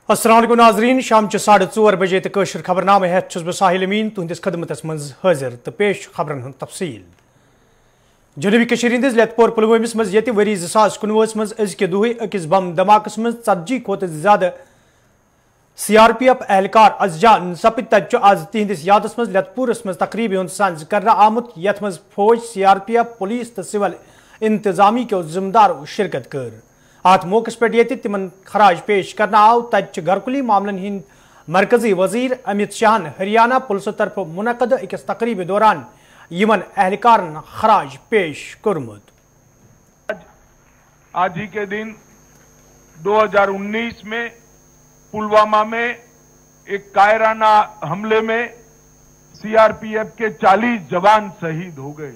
अस्सलाम वालेकुम नाज़रीन, शाम 4:30 बजे तो कशर खबरनामे हेत छुस बह साहिल अमीन तुहंदिस खदमतस मज हाजिर तो पेश खबरन हंद तफसील। जनूबी कश्मीर हंदिस लेथपोर पुलवामिस मज ये वरी 2019 मज अजके दुहे अकिस बम धमाकस मज 40 खोत ज्यादा CRPF एहलकार अजजान सपित तच आज तिहंदिस यादस मज लेथपुरस मज तकरीब हंद सांझ कर आमुत यथ मज फौज CRPF पुलिस तो सिविल इंतजामी के जिम्मेदार शिरकत कर। अत मौके पे तिमन खराज पेश करना आव तच घरकुली मामलन हिंद मरकजी वजीर अमित शाह हरियाणा पुलिस तरफ मुनक़द अकिस तकरीब दौरान यमन एहलकार खराज पेश कर्मुत। आज ही के दिन 2019 में पुलवामा में एक कायराना हमले में CRPF के 40 जवान शहीद हो गए।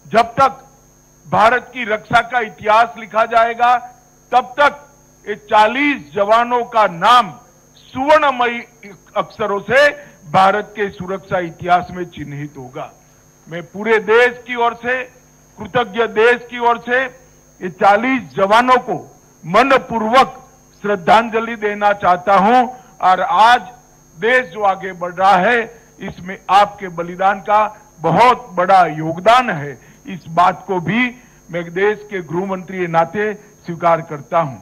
जब तक भारत की रक्षा का इतिहास लिखा जाएगा तब तक ये 40 जवानों का नाम सुवर्णमयी अक्षरों से भारत के सुरक्षा इतिहास में चिन्हित होगा। मैं पूरे देश की ओर से, कृतज्ञ देश की ओर से ये 40 जवानों को मनपूर्वक श्रद्धांजलि देना चाहता हूं। और आज देश जो आगे बढ़ रहा है इसमें आपके बलिदान का बहुत बड़ा योगदान है। इस बात को भी मैं देश के गृह मंत्री के नाते स्वीकार करता हूं।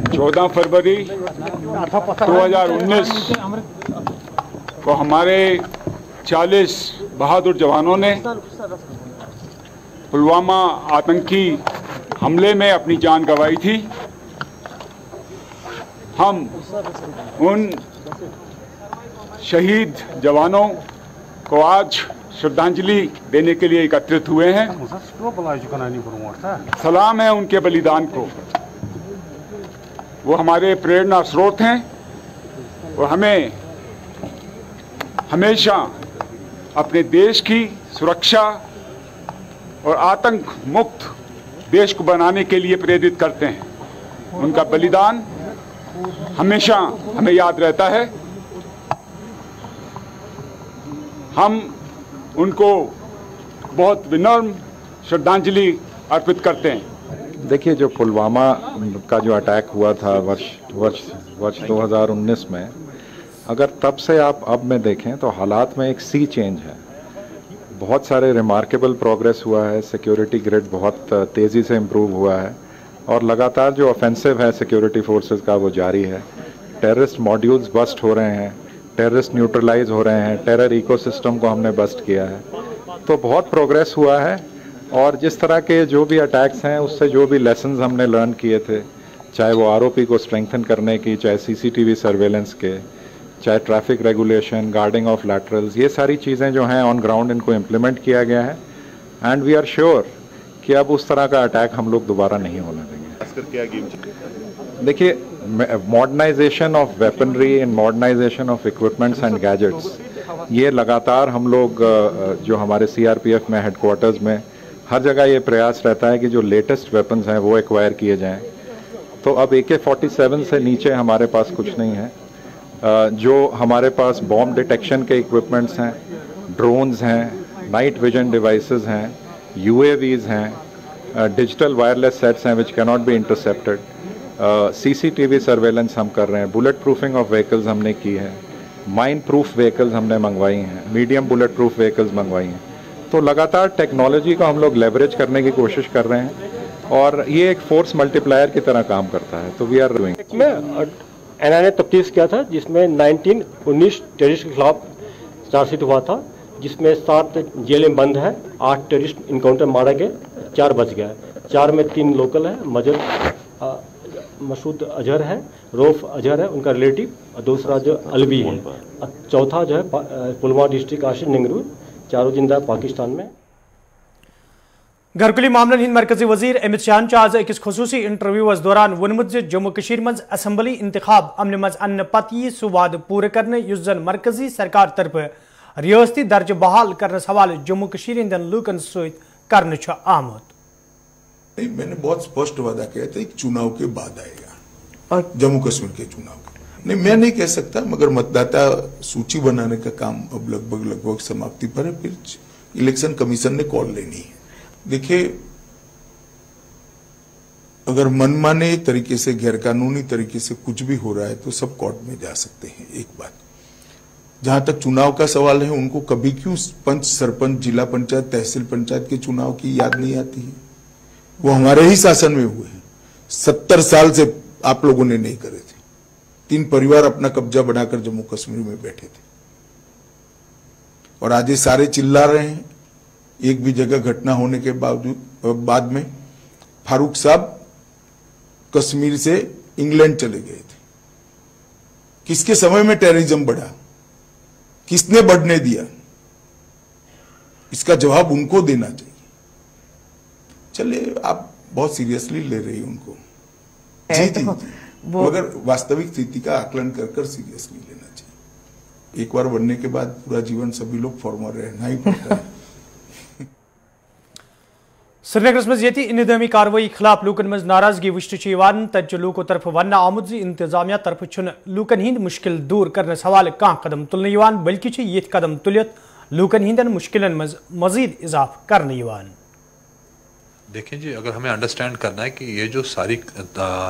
14 फरवरी 2019 को हमारे 40 बहादुर जवानों ने पुलवामा आतंकी हमले में अपनी जान गंवाई थी। हम उन शहीद जवानों को आज श्रद्धांजलि देने के लिए एकत्रित हुए हैं। सलाम है उनके बलिदान को। वो हमारे प्रेरणा स्रोत हैं और हमें हमेशा अपने देश की सुरक्षा और आतंक मुक्त देश को बनाने के लिए प्रेरित करते हैं। उनका बलिदान हमेशा हमें याद रहता है। हम उनको बहुत विनम्र श्रद्धांजलि अर्पित करते हैं। देखिए, जो पुलवामा का जो अटैक हुआ था वर्ष 2019 में, अगर तब से आप अब में देखें तो हालात में एक सी चेंज है। बहुत सारे रिमार्केबल प्रोग्रेस हुआ है। सिक्योरिटी ग्रिड बहुत तेज़ी से इम्प्रूव हुआ है और लगातार जो ऑफेंसिव है सिक्योरिटी फोर्सेस का वो जारी है। टेररिस्ट मॉड्यूल्स बस्ट हो रहे हैं, टेररिस्ट न्यूट्रलाइज हो रहे हैं, टेरर इकोसिस्टम को हमने बस्ट किया है। तो बहुत प्रोग्रेस हुआ है। और जिस तरह के जो भी अटैक्स हैं उससे जो भी लेसन्स हमने लर्न किए थे, चाहे वो ROP को स्ट्रेंथन करने की, चाहे CCTV सर्वेलेंस के, चाहे traffic regulation, guarding of laterals, ये सारी चीज़ें जो हैं ऑन ग्राउंड इनको इम्प्लीमेंट किया गया है। एंड वी आर श्योर कि अब उस तरह का अटैक हम लोग दोबारा नहीं होने देंगे। देखिए, modernisation of weaponry and modernisation of equipments and gadgets, ये लगातार हम लोग जो हमारे CRPF में हेडक्वार्टर्स में हर जगह ये प्रयास रहता है कि जो लेटेस्ट वेपन्स हैं वो एक्वायर किए जाएं। तो अब AK-47 से नीचे हमारे पास कुछ नहीं है। जो हमारे पास बॉम्ब डिटेक्शन के इक्विपमेंट्स हैं, ड्रोन्स हैं, नाइट विजन डिवाइसेस हैं, UAVs हैं, डिजिटल वायरलेस सेट्स हैं which cannot be intercepted, CCTV surveillance हम कर रहे हैं, बुलेट प्रूफिंग ऑफ व्हीकल्स हमने की है, माइन प्रूफ व्हीकल्स हमने मंगवाई हैं, मीडियम बुलेट प्रूफ व्हीकल्स मंगवाई हैं। तो लगातार टेक्नोलॉजी को हम लोग लेवरेज करने की कोशिश कर रहे हैं और ये एक फोर्स मल्टीप्लायर की तरह काम करता है। तो वी आर डूइंग। NIA ने तफ्तीश किया था जिसमें 19 टेररिस्ट के खिलाफ चार्जशीट हुआ था, जिसमें 7 जेलें बंद है, 8 टेररिस्ट इनकाउंटर मारे गए, 4 बच गया। 4 में 3 लोकल है, मसूद अजहर है, रौफ अजहर है उनका रिलेटिव, और दूसरा जो अलवी है, चौथा जो है पुलवामा डिस्ट्रिक्ट आशिर निंगरू, चारों जिंदा पाकिस्तान में। घरकुली मामलन हिंद मरकजी वजीर अमित शाह आज अकिस खसूसी इंटरव्यूस दौरान वोनमुत जम्मू कश्मीर मज असम्बली इंतखाब अमन मज अन्न पत यी सह वाद पूरे करने युस जन मरकजी सरकार तरफ रियासती दर्ज बहाल करने हवाले जम्मू कश्मीर हिंदन लूकन सहित करने आमुत। मैंने बहुत स्पष्ट वादा किया था, एक चुनाव के बाद आएगा और जम्मू कश्मीर के चुनाव नहीं, मैं नहीं कह सकता, मगर मतदाता सूची बनाने का काम अब लगभग समाप्ति पर है। फिर इलेक्शन कमीशन ने कॉल लेनी है। देखिए, अगर मनमाने तरीके से, गैरकानूनी तरीके से कुछ भी हो रहा है तो सब कोर्ट में जा सकते हैं। एक बात, जहां तक चुनाव का सवाल है, उनको कभी क्यों पंच, सरपंच, जिला पंचायत, तहसील पंचायत के चुनाव की याद नहीं आती है? वो हमारे ही शासन में हुए हैं। 70 साल से आप लोगों ने नहीं करे थे। 3 परिवार अपना कब्जा बनाकर जम्मू कश्मीर में बैठे थे और आज ये सारे चिल्ला रहे हैं। एक भी जगह घटना होने के बाद में फारूक साहब कश्मीर से इंग्लैंड चले गए थे। किसके समय में टेररिज्म बढ़ा? किसने बढ़ने दिया? इसका जवाब उनको देना चाहिए। चलिए, आप बहुत सीरियसली ले रही उनको, जी, मगर वास्तविक स्थिति का आकलन कर सीरियसली लेना चाहिए। एक बार बनने के बाद पूरा जीवन सभी लोग फॉर्मर रहना ही पड़ता है। श्रीनगरस मज ये इंतजामी कार्रवाई खिलाफ लूकन मज नाराजगी वुचन तत लूको तरफ वन आमुद इंतजामिया तरफ लूकन हिंद मुश्किल दूर करने हवाले कह कदम तुलने बल्कि ये कदम तुलित लूकन हिंदन मुश्किलन मज मजीद इजाफ करने। देखें जी, अगर हमें अंडरस्टैंड करना है कि ये जो सारी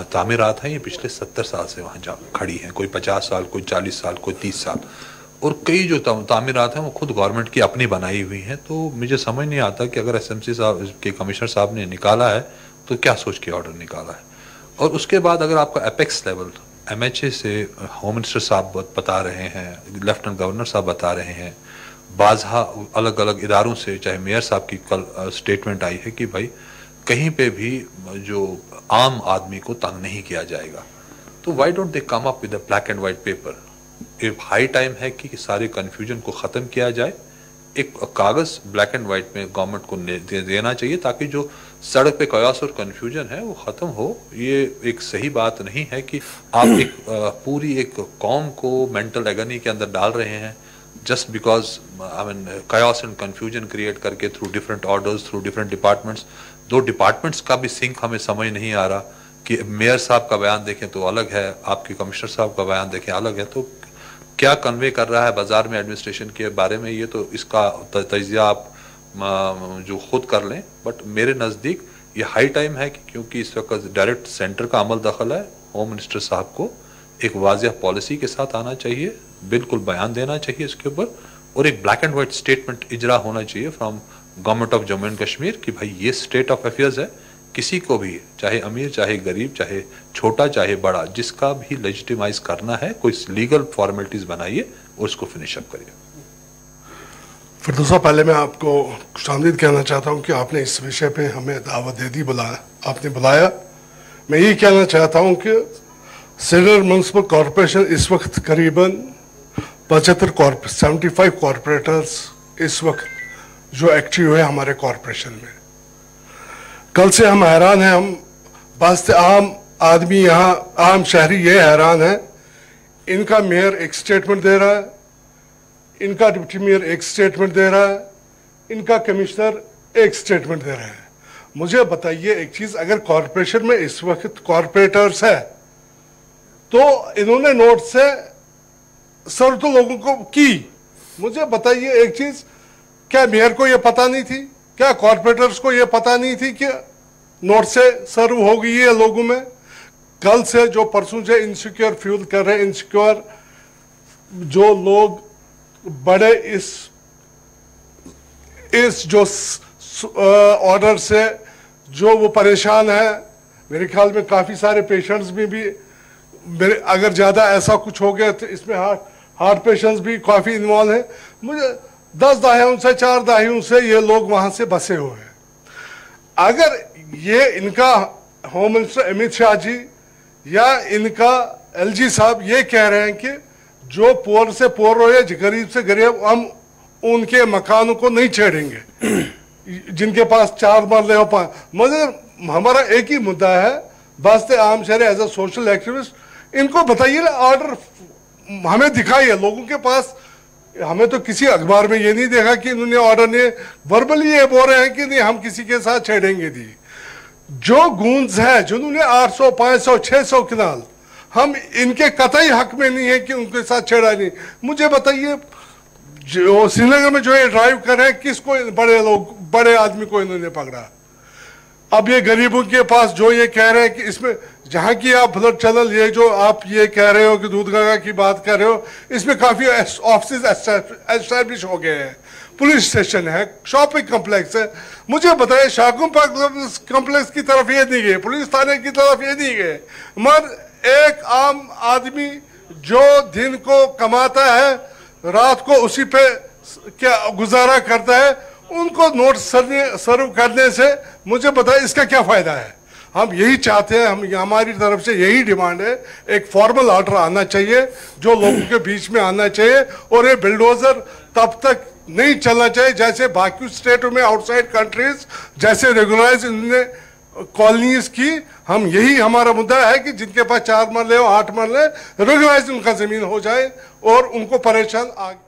तामीरात हैं ये पिछले 70 साल से वहाँ जा खड़ी हैं, कोई 50 साल, कोई 40 साल, कोई 30 साल, और कई जो तामीरात हैं वो खुद गवर्नमेंट की अपनी बनाई हुई हैं। तो मुझे समझ नहीं आता कि अगर एसएमसी साहब के कमिश्नर साहब ने निकाला है तो क्या सोच के ऑर्डर निकाला है। और उसके बाद अगर आपका एपेक्स लेवल MHA से होम मिनिस्टर साहब बता रहे हैं, लेफ्टिनेंट गवर्नर साहब बता रहे हैं, बाज़ा अलग अलग इदारों से, चाहे मेयर साहब की कल स्टेटमेंट आई है कि भाई कहीं पे भी जो आम आदमी को तंग नहीं किया जाएगा, तो why don't they come up with a black and white paper. एक हाई टाइम है कि सारे कन्फ्यूजन को ख़त्म किया जाए। एक कागज़ ब्लैक एंड वाइट में गवर्नमेंट को देना चाहिए ताकि जो सड़क पे कयास और कन्फ्यूजन है वो ख़त्म हो। ये एक सही बात नहीं है कि आप एक पूरी एक कौम को मेंटल एगनी के अंदर डाल रहे हैं just because chaos and confusion create करके through different orders, through different departments. 2 departments का भी सिंक हमें समझ नहीं आ रहा कि मेयर साहब का बयान देखें तो अलग है, आपके कमिश्नर साहब का बयान देखें अलग है। तो क्या कन्वे कर रहा है बाजार में एडमिनिस्ट्रेशन के बारे में, ये तो इसका तजिया आप जो खुद कर लें। बट मेरे नज़दीक ये हाई टाइम है कि क्योंकि इस वक्त डायरेक्ट सेंटर का अमल दखल है, होम मिनिस्टर साहब को एक वाज़िह पॉलिसी के साथ आना चाहिए, बिल्कुल बयान देना चाहिए इसके ऊपर, और एक ब्लैक एंड वाइट स्टेटमेंट इजरा होना चाहिए from government of Jammu and Kashmir कि भाई ये स्टेट ऑफ अफेयर्स है। किसी को भी, चाहे अमीर, चाहे गरीब, चाहे छोटा, चाहे बड़ा, जिसका भी लेजिटिमाइज करना है, कोई लीगल फॉर्मेलिटीज बनाइए और उसको फिनिश अप करिए। फिरदौसा, पहले मैं आपको खुशामदीद कहना चाहता हूं कि आपने इस विषय पे हमें दावत दे दी, आपने बुलाया। मैं ये कहना चाहता हूं कि श्रीनगर म्यूनसिपल कॉरपोरेशन इस वक्त करीबन 75 कॉरपोरेटर्स इस वक्त जो एक्टिव है हमारे कॉरपोरेशन में। कल से हम हैरान हैं, हम वास्ते आम आदमी, यहाँ आम शहरी ये हैरान है। इनका मेयर एक स्टेटमेंट दे रहा है, इनका डिप्टी मेयर एक स्टेटमेंट दे रहा है, इनका कमिश्नर एक स्टेटमेंट दे रहा है। मुझे बताइए एक चीज, अगर कॉरपोरेशन में इस वक्त कॉरपोरेटर्स है तो इन्होंने नोट से सर्व तो लोगों को की। मुझे बताइए एक चीज, क्या मेयर को यह पता नहीं थी, क्या कॉरपोरेटर्स को यह पता नहीं थी कि नोट से सर्व हो गई है लोगों में? कल से जो परसों से इनसिक्योर फ्यूल कर रहे हैं, इनसिक्योर जो लोग बड़े इस जो ऑर्डर से जो वो परेशान है, मेरे ख्याल में काफी सारे पेशेंट्स में भी अगर ज्यादा ऐसा कुछ हो गया तो इसमें हार्ट पेशेंट्स भी काफी इन्वॉल्व है। मुझे 10 दहाइयों से 4 दहाइयों से ये लोग वहां से बसे हुए हैं। अगर ये इनका होम मिनिस्टर अमित शाह जी या इनका LG साहब ये कह रहे हैं कि जो पोर से पोर हो या गरीब से गरीब, हम उनके मकानों को नहीं छेड़ेंगे, जिनके पास 4 मरले हो 5। मगर हमारा एक ही मुद्दा है, वास्ते आम शहर एज ए सोशल एक्टिविस्ट, इनको बताइए ना, ऑर्डर हमें दिखाइए लोगों के पास। हमें तो किसी अखबार में ये नहीं देखा कि इन्होंने ऑर्डर ने वर्बली ये बोल रहे हैं कि नहीं हम किसी के साथ छेड़ेंगे दी। जो गूंज है जिन्होंने 800, 500, 600 किनाल, हम इनके कतई हक में नहीं है कि उनके साथ छेड़ा नहीं। मुझे बताइए, जो श्रीनगर में जो ये ड्राइव कर रहे हैं, किसको, बड़े लोग, बड़े आदमी को इन्होंने पकड़ा? अब ये गरीबों के पास जो ये कह रहे हैं कि इसमें जहां की आप ब्लड चैनल, ये जो आप ये कह रहे हो कि दूधगंगा की बात कर रहे हो, इसमें काफी ऑफिस एस्टैब्लिश हो गए हैं, पुलिस स्टेशन है, शॉपिंग कॉम्प्लेक्स है। मुझे बताइए, शाकुम पार्क कॉम्प्लेक्स की तरफ ये नहीं गए, पुलिस थाने की तरफ ये नहीं गए, मगर एक आम आदमी जो दिन को कमाता है, रात को उसी पे क्या गुजारा करता है, उनको नोट सर्व करने से मुझे बताइए इसका क्या फायदा है। हम यही चाहते हैं, हमारी तरफ से यही डिमांड है, एक फॉर्मल ऑर्डर आना चाहिए जो लोगों के बीच में आना चाहिए, और ये बिल्डोजर तब तक नहीं चलना चाहिए जैसे बाकी स्टेटों में, आउटसाइड कंट्रीज जैसे रेगुलराइज इन्होंने कॉलोनीज की। हम यही हमारा मुद्दा है कि जिनके पास 4 मरले हो 8 मरले, रेगुलराइज उनका जमीन हो जाए और उनको परेशान आगे।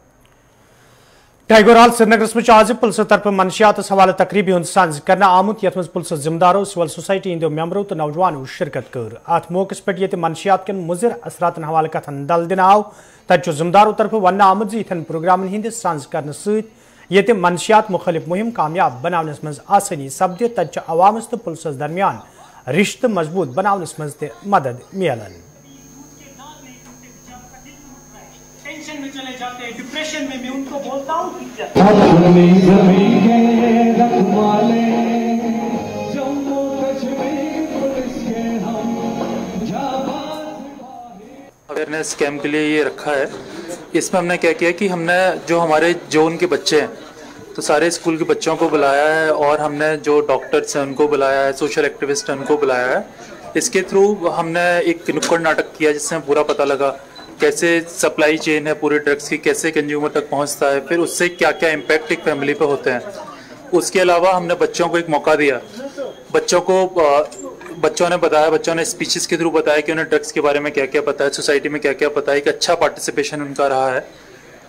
टाइगोराल श्रीनगर में आज पुलिस तरफ मनशियात हवाले तकरीबी हूं सांझ करना आमुत यथ पुलिस जिम्मेदारों, सिविल सोसाइटी हंदो मेंबरों तो नौजवानों शिरकत कर। अत मौके पे मनशियात कन मुजिर असरातन हवाले कथन दल दिन आव, तत जिम्मेदारों तरफ वन आमुत इन प्रोग्रामन हंद सांझ कर सत मनशियात मुखालिफ मुहिम कामयाब बनावनस मज आसानी सपद, तत अवामस तो पुलिस दरमियान रिश्ते मजबूत बनावनस मज ते मदद मिलन। टेंशन में चले जाते हैं, डिप्रेशन में मैं उनको बोलता हूँ अवेयरनेस कैंप के लिए ये रखा है। इसमें हमने क्या किया कि हमने जो हमारे जोन के बच्चे हैं तो सारे स्कूल के बच्चों को बुलाया है, और हमने जो डॉक्टर्स हैं उनको बुलाया है, सोशल एक्टिविस्ट हैं उनको बुलाया है। इसके थ्रू हमने एक नुक्कड़ नाटक किया जिसमें पूरा पता लगा कैसे सप्लाई चेन है पूरे ड्रग्स की, कैसे कंज्यूमर तक पहुंचता है, फिर उससे क्या क्या इम्पैक्ट एक फैमिली पे होते हैं। उसके अलावा हमने बच्चों को एक मौका दिया, बच्चों ने बताया, बच्चों ने स्पीचेस के थ्रू बताया कि उन्हें ड्रग्स के बारे में क्या क्या पता है, सोसाइटी में क्या क्या पता है। एक अच्छा पार्टिसिपेशन उनका रहा है।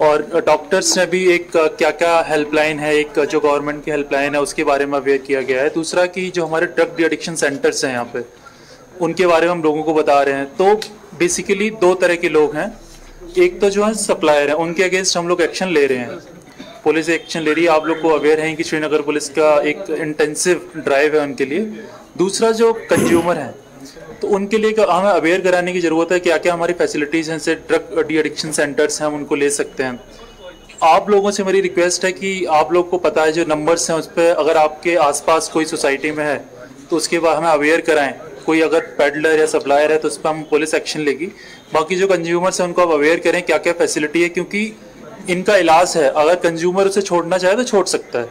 और डॉक्टर्स ने भी एक क्या क्या हेल्पलाइन है, एक जो गवर्नमेंट की हेल्पलाइन है उसके बारे में अवेयर किया गया है। दूसरा कि जो हमारे ड्रग डी एडिक्शन सेंटर्स हैं यहाँ पे, उनके बारे में हम लोगों को बता रहे हैं। तो बेसिकली 2 तरह के लोग हैं, एक तो जो है सप्लायर है, उनके अगेंस्ट हम लोग एक्शन ले रहे हैं, पुलिस एक्शन ले रही है। आप लोग को अवेयर हैं कि श्रीनगर पुलिस का एक इंटेंसिव ड्राइव है उनके लिए। दूसरा जो कंज्यूमर है तो उनके लिए हमें अवेयर कराने की ज़रूरत है क्या क्या हमारी फैसिलिटीज़ हैं, जैसे ड्रग डी एडिक्शन सेंटर्स हैं, हम उनको ले सकते हैं। आप लोगों से मेरी रिक्वेस्ट है कि आप लोग को पता है जो नंबर्स हैं उस पर, अगर आपके आसपास कोई सोसाइटी में है तो उसके बाद हमें अवेयर कराएं। कोई अगर पेडलर या सप्लायर है तो उस पर हम पुलिस एक्शन लेगी। बाकी जो कंज्यूमर्स हैं उनको आप अवेयर करें क्या क्या फैसिलिटी है, क्योंकि इनका इलाज है, अगर कंज्यूमर उसे छोड़ना चाहे तो छोड़ सकता है।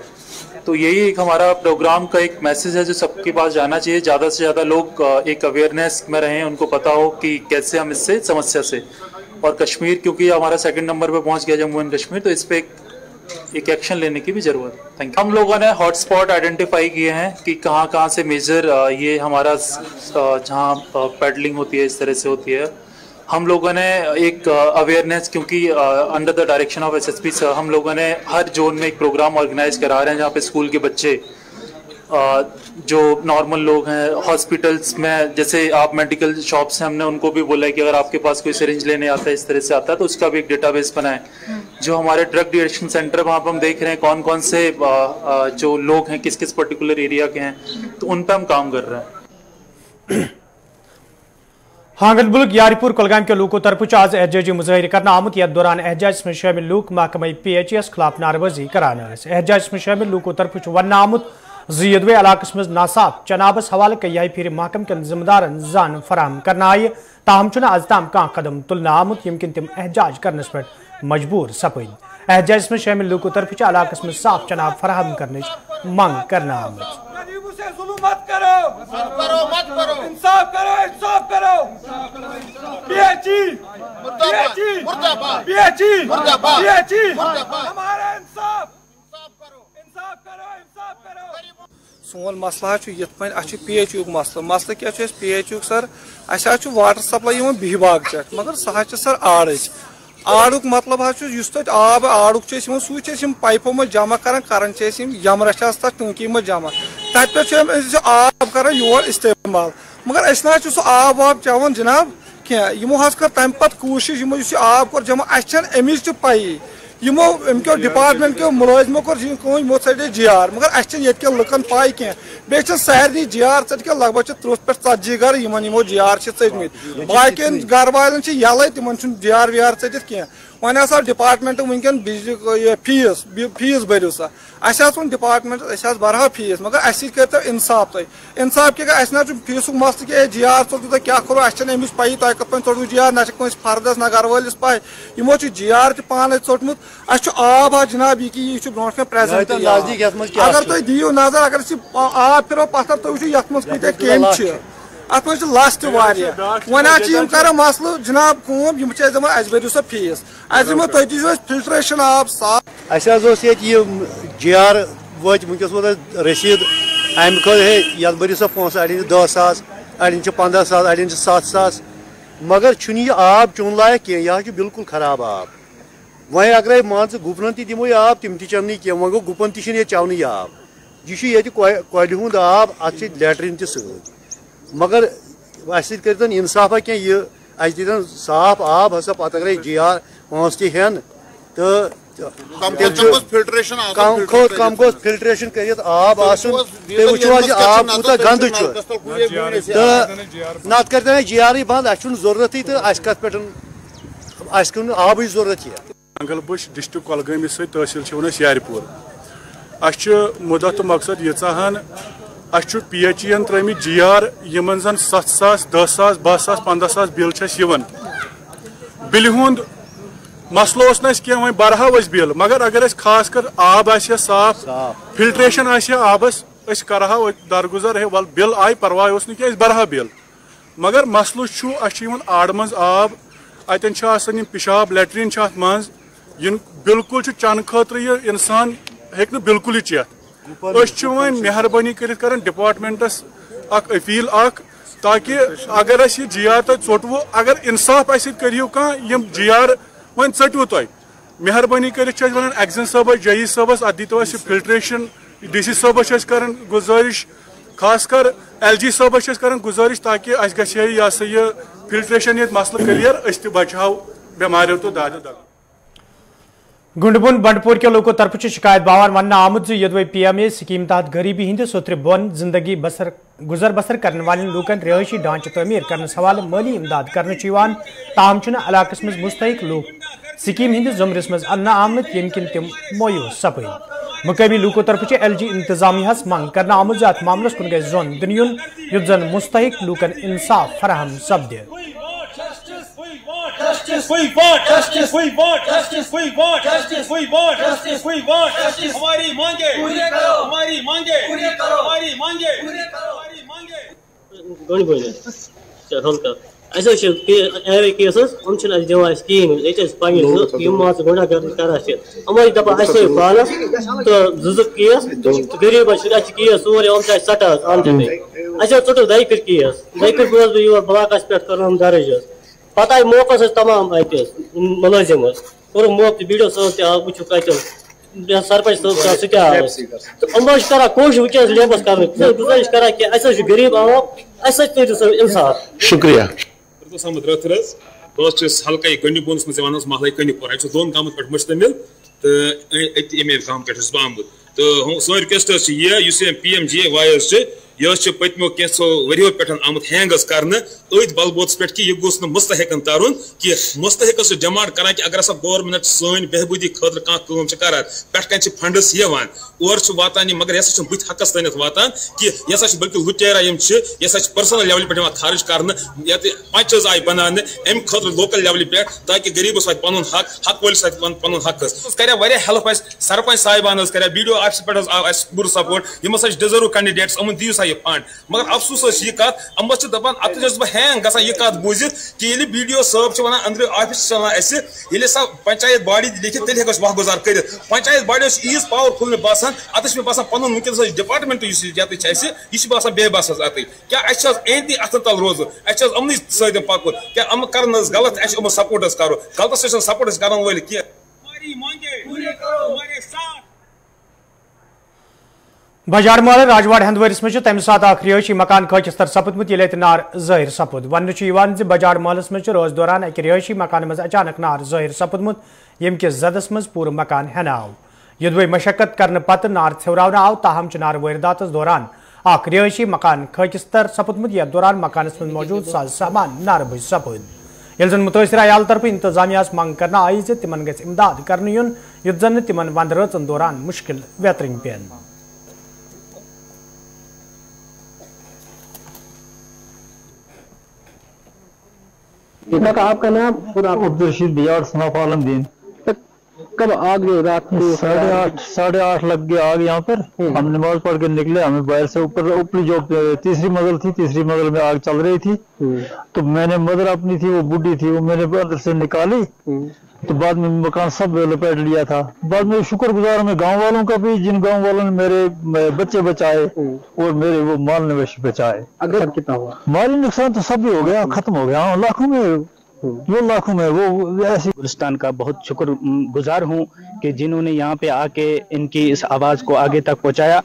तो यही एक हमारा प्रोग्राम का एक मैसेज है जो सबके पास जाना चाहिए। ज़्यादा से ज़्यादा लोग एक अवेयरनेस में रहें, उनको पता हो कि कैसे हम इससे समस्या से, और कश्मीर क्योंकि हमारा 2nd नंबर पे पहुंच गया जम्मू एंड कश्मीर, तो इस पर एक एक्शन लेने की भी जरूरत है। Thank you. हम लोगों ने हॉटस्पॉट आइडेंटिफाई किए हैं कि कहाँ से मेजर ये हमारा जहाँ पेडलिंग होती है इस तरह से होती है। हम लोगों ने एक अवेयरनेस, क्योंकि under the direction of SSP sir, हम लोगों ने हर जोन में एक प्रोग्राम ऑर्गेनाइज करा रहे हैं जहाँ पे स्कूल के बच्चे, जो नॉर्मल लोग हैं, हॉस्पिटल्स में, जैसे आप मेडिकल शॉप्स हैं, हमने उनको भी बोला है कि अगर आपके पास कोई सिरिंज लेने आता है, इस तरह से आता है, तो उसका भी एक डेटाबेस बनाएं। जो हमारे ड्रग डी एडिक्शन सेंटर, वहाँ पर हम देख रहे हैं कौन कौन से जो लोग हैं किस किस पर्टिकुलर एरिया के हैं, तो उन पर हम काम कर रहे हैं। हांगल मुल्क यारीपुर कुलगाम के लोगों तरफ आज एहजाजी मुजाहिर करना आमुत। यथ दौरान एहजाज में शामिल लोग महकमा PHS खिलाफ नारवर्जी कराना। एहजाज में शामिल लोगों तरफ वन आमुत यदवे इलाकस मज नासाफ चनाबस हवाले कई फिर महकम के जिम्मेदारन जान फराहम करना आय, ताहम आज ताम कह कदम तुलना आमुत यमकिन तिम एहजाज करने पर मजबूर सपद। एहजाज में शामिल लोगों तरफ इलाकस में साफ चनाब फराहम करने मांग करना आमुत। मत करो, मत करो, इंसाफ करो, इंसाफ करो। हमारा इंसाफ करो, इंसाफ करो, इंसाफ करो। सोन मसला PHU मसला क्या PHU सर अस वाटर सप्लाई बिहबाग पे, मगर सह सर आड़ुक मतलब आब आड़ुक सू पाइपों में जमा कर यमरश टंकी में जमा, तत पे आब कर योर इस्तेमाल, मगर अस सह आब वाब चवन जनाब क्या कर तम पे कोशिश आब कर जमा अमिच पाई यमो अमो डिपार्टमेंट के मुलाजिमो कर यमो टे GR मगर अ लुकन पाई कह बे सारे GR ट लगभग 30 पे 40 घर यमो GR चटमत बाकी घर वाले यल तिम GR WR चटित कह वन हसा डिपार्टमेंट वनकन बिजली फीस भरियो सा वो डिपार्टमेंट बरहा फीस मगर कर इंसाफ तुम इंसाफ क्या ना फीसुक मसल कि GR चो क्या करो अमिस पी तुम कत पे चोटू GR ना फर्दस ना घर वालिस पाई यमो GR पान चोटमुत आब जनाब यह ब्रो मे प्रेजेंट अगर तुम दियो नजर अगर आब फिर पत्थर तुम वो कूत कम अत लस वन कर मसल जनाब कूम भरो सा फीस दिमो तुम दी फिल्ट्रेशन आब साफ GR वत वस रसीद अमे भरो सा पोस अड़न 10 सास अड़न 15 सास अड़न 7 सास मगर यह आब चुन लायक कह यह बिल्कुल खराब आब वह अगर मान गुपन दिमो यह आब तिम चन कह वो गो गुपन तह चवन यह आब यह कोल हुंद आब अत लेटरिन त मगर कर इंसाफा कह यह दिन साफ आब हसा पत अगर GR पोस तहन तो कम गो फिल्ट्रेशन कर आब आब कूत गंद नत कर GR बंद अ जरूरत तो कत पे आब जरूरत मंगल बुश डिस्ट्रिक्ट कुलगाम तहसील वन यारपुर मुद्दा तो मकसद यीचाहन PHE त्रमित GR यमन जन 7 सास 10 सास 12 सास 15 सास बिल बिल हुंद मसल कह वह बरहा बिल मगर अगर खास कर आब साफ फिल्ट्रेशन आबस करहा दरगुजर वल बिल आय परवाह कह बरहा बिल मगर मसल आड़ मज आब अतन पिशाब लेटरिन मज बिल्कुल चन खतर इंसान हेक बिल्कुल चेत वन मेहरबानी कर डिपार्टमेंटस अपील ताकि अगर यह GR तुम चोटवो अगर इंसाफ करो कम GR वन चटो तुम मेहरबानी कर एक्जन सबस जई सबस अत दीतो फिल्ट्रेशन DC सबस कर गुजारिश खास कर LG सबस कर गुजारिश ताकि यह फिल्ट्रेशन ये मसल क्लियर बचाओ बेमारियों तो दाद दग गुंडबुन बंडपुर के लोगों तरफ शिकायत बावन वन आमुद यदवे PMA स्कीम तहत गरीबी हिंद सोत्र बोन जिंदगी गुजर बसर करने वाले लोकन रिहायशी ढांचे तमीर करने हवाले माली इमदाद करने ताहम इलाकस मज मुस्तहिक लोग स्कीम हिंद जुमरस मज अन्ना आमत यम किन तिम मोयूस सपद मुकामी लोगों तरफ LG इंतजामियास मंग करना आमुद अत मामलस कुन गए जोन दुनियुन युत जन मुस्तहिक लोकन इंसाफ फराहम सपदे Justice we want, justice we want, justice we want, justice we want, justice we want, justice हमारी मांगे पूरी करो, हमारी मांगे पूरी करो, हमारी मांगे पूरी करो, हमारी मांगे गोनी बोले चल का ऐसा एवे केसेस हम चला जवा स्कीम एचएस पाइन यम मास गोना करा छे हमारी दबा ऐसे बालस तो जुजुक केस गरीब अछि केस और हम चाहे सटा आंते अच्छा छोटो दाई कर केस दाई कर बोल यो ब्लॉक एस्पेक्ट करम दर्ज पता मौका तमाम मुलाजिम और मौक वीडियो सब वो कतल सरपंच सब कर कोश वस लेबस कर गुजारिश कर कि गरीब आवाम इंसाफ शुक्रिया बस हल्का कंडी बोनस मन महल कंडीपुर अ दोन गामन पे मुश्तमिल तो अमे गाम पे आमुत तो सो रिक्वेस्ट PMGY यह पत्मो कैसो वरियो पे आमुत हैंग कर अथ बलबोत पे कि यह गोस मुस्तहिकन तरन कि मुस्तहिक डिमांड कर कि अगर गवर्नमेंट सन बेहबूदी खतर कम कर पे फंडस और वातान मगर यह बुत हकस तन वातान कि यह बल्कि लुटेरा यह पर्सनल लेवल पे खर्च कर पंचज आय बनाने अम खतर लोकल लेवल पे ताकि गरीबस वो पन हक हक वलिस पन हक कर हेल्प सरपंच साहिबान कर BDO ऑफिस पे पूर सपोर्ट यम डिजर्व कैंडिडेट्स अमन दियो सा यह फंड मगर अफसोस यह कत अमस दपान अत बह हैंग ग यह कत बूजित कि BDO साहब वन अंदर ऑफिस चलान सा पंचायत बॉडी लिखित तेल हेको वह गुजार कर पंचायत बॉडी ईज पावरफुल मे बासान अत मे बासान पन वनकस डिपार्टमेंट यह बासान बेबस अत क्या एंती अत तल रोज अमन सत पकुन क्या अम कर गलत अम सपोर्ट करो गलत सपोर्ट कर वल बजाड़ माल राजवाड़ हंदवरिस में तम सात रिहायशी मकान खचस्तर सपदमुत ये नार जाहिर सपद वन बजाड़ मालस में रोज दौरान अक रिहायशी मकान मज अचानक नार जाहिर सपदमुत यम किस जदस मज पूर मकान हेन आव युदवे मशक्कत करने पत नार थेवरावन आव ताहम नार वारदात दौरान अख रिहायशी मकान खचस्तर सपदमुत यथ दौरान मकानस में मौजूद साज सामान नार बुझ सपद ये मुतासर अयाल तरफ इंतजामिया मंग कर आई तिमन गि इमदाद कर युत जन तिमन वंद रचन दौरान मुश्किल वेतरिंग पेन। आपका नाम पूरा? अब्दुल रशीद बियाड़ सनाफ आलमदीन। कब आग गई? रात को 8:30 लग गया आग यहाँ पर। हम नमाज पढ़ के निकले, हमें बाहर से ऊपर जो तीसरी मंजिल थी, तीसरी मंजिल में आग चल रही थी। तो मैंने मदर अपनी थी, वो बुढ़ी थी, वो मैंने अंदर से निकाली। तो बाद में मकान सब लपेट लिया था। बाद में शुक्रगुजार मैं गांव वालों का भी, जिन गांव वालों ने मेरे बच्चे बचाए और मेरे वो माल निवेश बचाए। अगर कितना हुआ? माली नुकसान तो सब भी हो गया, खत्म हो गया, लाखों में लाखों में वो ऐसी। गुलिस्तान का बहुत शुक्रगुजार हूँ कि जिन्होंने यहाँ पे आके इनकी इस आवाज़ को आगे तक पहुँचाया।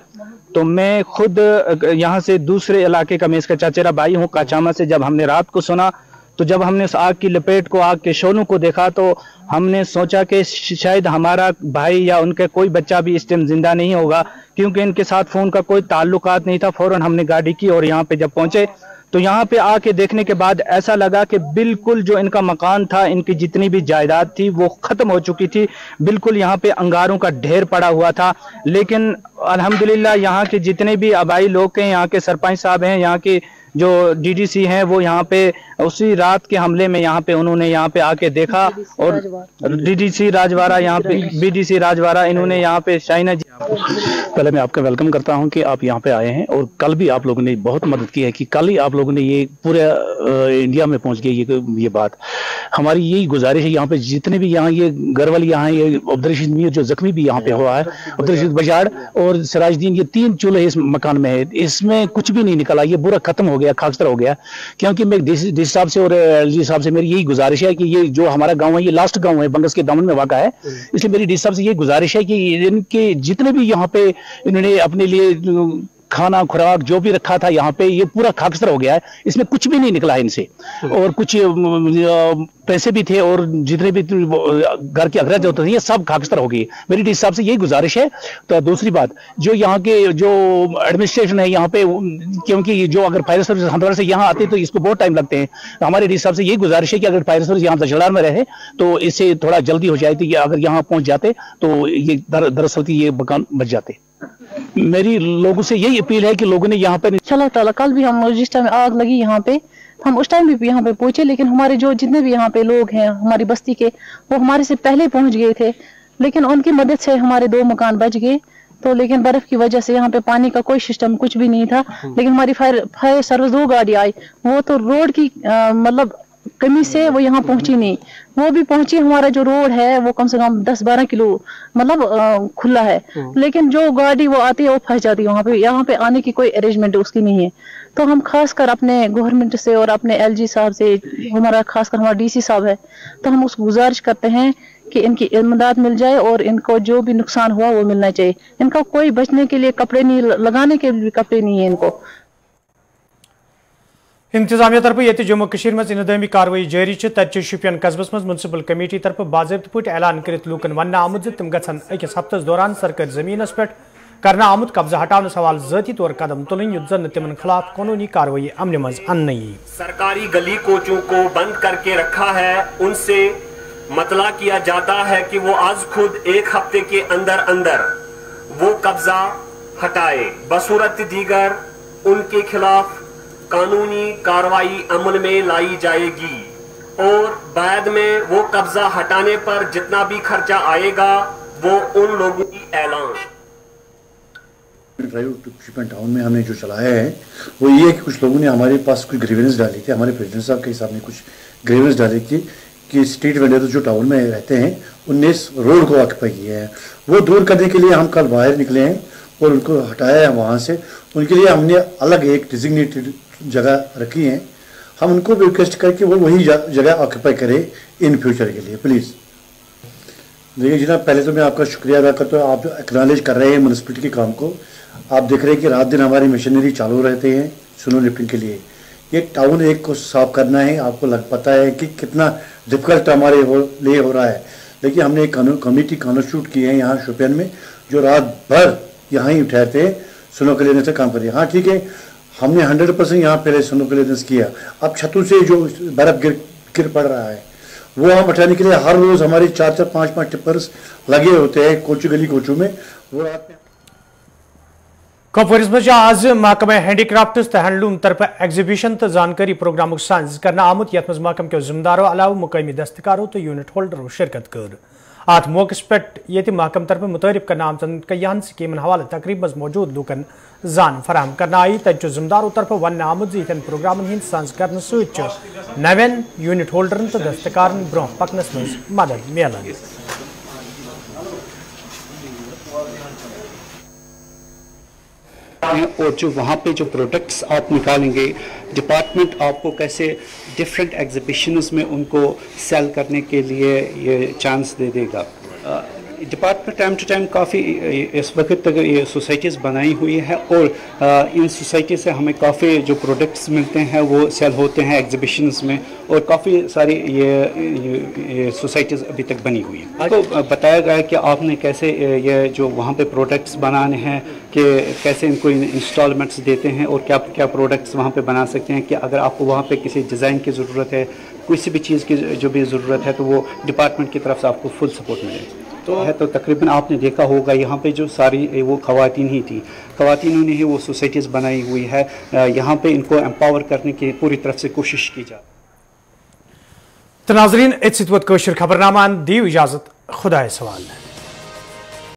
तो मैं खुद यहाँ से दूसरे इलाके का, मैं इसका चचेरा भाई हूँ काचामा से। जब हमने रात को सुना, तो जब हमने उस आग की लपेट को, आग के शोलों को देखा, तो हमने सोचा कि शायद हमारा भाई या उनका कोई बच्चा भी इस टाइम जिंदा नहीं होगा, क्योंकि इनके साथ फ़ोन का कोई ताल्लुकात नहीं था। फ़ौरन हमने गाड़ी की और यहाँ पे जब पहुँचे तो यहाँ पे आके देखने के बाद ऐसा लगा कि बिल्कुल जो इनका मकान था, इनकी जितनी भी जायदाद थी वो ख़त्म हो चुकी थी। बिल्कुल यहाँ पे अंगारों का ढेर पड़ा हुआ था। लेकिन अल्हम्दुलिल्लाह यहाँ के जितने भी आबाई लोग हैं, यहाँ के सरपंच साहब हैं, यहाँ के जो डीडीसी हैं, वो यहाँ पे उसी रात के हमले में यहाँ पे उन्होंने यहाँ पे आके देखा। और डीडीसी राजवाड़ा, यहाँ पे बीडीसी राजवाड़ा, इन्होंने यहाँ पे शाइना जी। पहले मैं आपका वेलकम करता हूँ कि आप यहाँ पे आए हैं, और कल भी आप लोगों ने बहुत मदद की है कि कल ही आप लोगों ने ये पूरे इंडिया में पहुँच गई ये बात। हमारी यही गुजारिश है, यहाँ पे जितने भी यहाँ ये घरवाल यहाँ, ये अब्दुल रशीद मीर जो जख्मी भी यहाँ पे हुआ है, अब्दुल रशीद बजाड़ और सिराजुद्दीन, ये 3 चूल्हे इस मकान में है, इसमें कुछ भी नहीं निकला, ये बुरा खत्म हो गया, खाकस्तर हो गया। क्योंकि मैं डी साहब से और एलजी साहब से मेरी यही गुजारिश है कि ये जो हमारा गांव है, ये लास्ट गांव है, बंगस के दामन में वाक़ा है, इसलिए मेरी डी साहब से ये गुजारिश है कि इनके जितने भी यहाँ पे इन्होंने अपने लिए खाना खुराक जो भी रखा था यहाँ पे, ये पूरा खाकस्तर हो गया है, इसमें कुछ भी नहीं निकला इनसे। और कुछ पैसे भी थे और जितने भी घर के अखराज होते थे, ये सब खाकस्तर हो गई। मेरी डी साहब से यही गुजारिश है। तो दूसरी बात, जो यहाँ के जो एडमिनिस्ट्रेशन है यहाँ पे, क्योंकि जो अगर फायर सर्विस हंदवाड़ा से यहाँ आते तो इसको बहुत टाइम लगते हैं, हमारे डी साहब से यही गुजारिश है कि अगर फायर सर्विस यहाँ दशहरा में रहे तो इससे थोड़ा जल्दी हो जाए, तो ये अगर यहाँ पहुंच जाते तो ये दरअसल ये मकान बच जाते। मेरी लोगों से यही अपील है कि लोगों ने यहाँ पे अल्लाह ताला, कल भी हम जिस टाइम आग लगी यहाँ पे, हम उस टाइम भी यहाँ पे पहुंचे, लेकिन हमारे जो जितने भी यहाँ पे लोग हैं हमारी बस्ती के, वो हमारे से पहले पहुंच गए थे, लेकिन उनकी मदद से हमारे 2 मकान बच गए। तो लेकिन बर्फ की वजह से यहाँ पे पानी का कोई सिस्टम कुछ भी नहीं था। लेकिन हमारी फायर सर्विस 2 गाड़ी आई, वो तो रोड की मतलब कमी से वो यहाँ पहुंची नहीं, वो भी पहुंची। हमारा जो रोड है वो कम से कम 10-12 किलो मतलब खुला है, लेकिन जो गाड़ी वो आती है वो फंस जाती है वहाँ पे। यहाँ पे आने की कोई अरेंजमेंट उसकी नहीं है। तो हम खासकर अपने गवर्नमेंट से और अपने एलजी साहब से, हमारा खासकर हमारा डीसी साहब है, तो हम उसको गुजारिश करते हैं कि इनकी इमदाद मिल जाए और इनको जो भी नुकसान हुआ वो मिलना चाहिए। इनका कोई बचने के लिए कपड़े नहीं, लगाने के लिए कपड़े नहीं है इनको। इंतजामिया तरफ ये जम्मू कश्मीर में इंतजामी कार्रवाई जारी, तत शुपियन कस्बस मज म्युनिसिपल कमेटी तरफ बाज़ाब्त पे ऐलान कर लूकन वन आमुत तिम गन अकिस हफ्तस दौरान सरकारी जमीनस पे करना आमुत कब्जा हटाने सवाल ज़ाती तौर कदम तुलन युत जन तिमन खिलाफ कानूनी कार्रवाई अमन मज अन। सरकारी गली कोचों को बंद करके रखा है, उनसे मतला किया जाता है कि वो आज खुद 1 हफ्ते के अंदर अंदर वो कब्जा हटाए, बसूरत दीगर उनके खिलाफ कानूनी कार्रवाई अमल में लाई जाएगी और बाद में वो कब्जा हटाने पर जितना भी खर्चा आएगा वो उन लोगों की ऐलान। ड्राइव टू शिपमेंट टाउन में हमने जो चलाया है वो ये है कि कुछ लोगों ने हमारे पास कुछ ग्रीवेंस डाली थी, हमारे प्रेसिडेंट साहब के हिसाब ने कुछ ग्रीवेंस डाली थी कि स्ट्रीट वेंडर जो टाउन में रहते हैं उनने इस रोड को ऑक्यूपाई किया है। वो दूर करने के लिए हम कल बाहर निकले हैं और उनको हटाया है वहाँ से। उनके लिए हमने अलग एक डिजिग्नेटेड जगह रखी है। हम उनको भी रिक्वेस्ट करें कि वो वही जगह ऑक्यूपाई करें इन फ्यूचर के लिए प्लीज़। देखिए जनाब, पहले तो मैं आपका शुक्रिया अदा करता हूँ, आप जो एक्नॉलेज कर रहे हैं म्यूनसिपलिटी के काम को। आप देख रहे हैं कि रात दिन हमारी मशीनरी चालू रहते हैं स्नो लिफ्टिंग के लिए। ये टाउन एक को साफ करना है, आपको पता है कि कितना डिफिकल्ट हमारे लिए हो रहा है, लेकिन हमने एक कमेटी कॉन्स्टिट्यूट की है यहाँ शोपियान में, जो रात भर यहाँ ही ठहरते हैं, स्नो क्लीयरेंस से काम करिए। हाँ ठीक है, हमने 100% यहाँ पहले स्नो क्लीयरेंस किया। अब छतों से जो बर्फ गिर पड़ रहा है वो हम हटाने के लिए हर रोज हमारे 4-4, 5-5 टिप्पर्स लगे होते हैं गली कोचू में। वो रात में कपवारिस मज आज महकमा हैंडीक्राफ्ट्स तो हैंडलूम तरफ एग्जीबिशन तो जानकारी प्रोग्राम साइंस करना आमुत यथ मज महकम के जिम्मेदारों अलावा मुकामी दस्तकारों तो यूनिट होल्डरों शिरकत कर। अत मौके पे ये महकम तरफ मुतारिफ करना आमतन कयान स्कीमन हवाले तकरीब मज मौजूद लूकन जान फराहम करना आई। तत जिम्मेदारों तरफ वन आमुत इन प्रोग्रामन हंद साइंस कर नवेन यूनिट होल्डरन तो दस्तकारन ब्रोह पकनस मज मदद मिलान। और जो वहाँ पे जो प्रोडक्ट्स आप निकालेंगे, डिपार्टमेंट आपको कैसे डिफरेंट एग्जीबिशंस में उनको सेल करने के लिए ये चांस दे देगा। डिपार्टमेंट टाइम टू टाइम काफ़ी इस वक्त तक ये सोसाइटीज़ बनाई हुई है और इन सोसाइटी से हमें काफ़ी जो प्रोडक्ट्स मिलते हैं वो सेल होते हैं एग्जीबिशंस में, और काफ़ी सारी ये सोसाइटीज़ अभी तक बनी हुई हैं। तो बताया गया है कि आपने कैसे ये जो वहाँ पे प्रोडक्ट्स बनाने हैं कि कैसे इनको इंस्टॉलमेंट्स देते हैं और क्या क्या प्रोडक्ट्स वहाँ पे बना सकते हैं, कि अगर आपको वहाँ पे किसी डिज़ाइन की ज़रूरत है, किसी भी चीज़ की जो भी ज़रूरत है, तो वो डिपार्टमेंट की तरफ से आपको फुल सपोर्ट मिले तो है। तो तकरीबन आपने देखा होगा यहाँ पे जो सारी वो ख़वातीन ही थी, ख़वातीनों ने ही वो सोसाइटीज़ बनाई हुई है। यहाँ पे इनको एम्पावर करने की पूरी तरफ से कोशिश की जाए। तो नाज़रीन, खबरनामा दी इजाज़त, खुदा सवाल।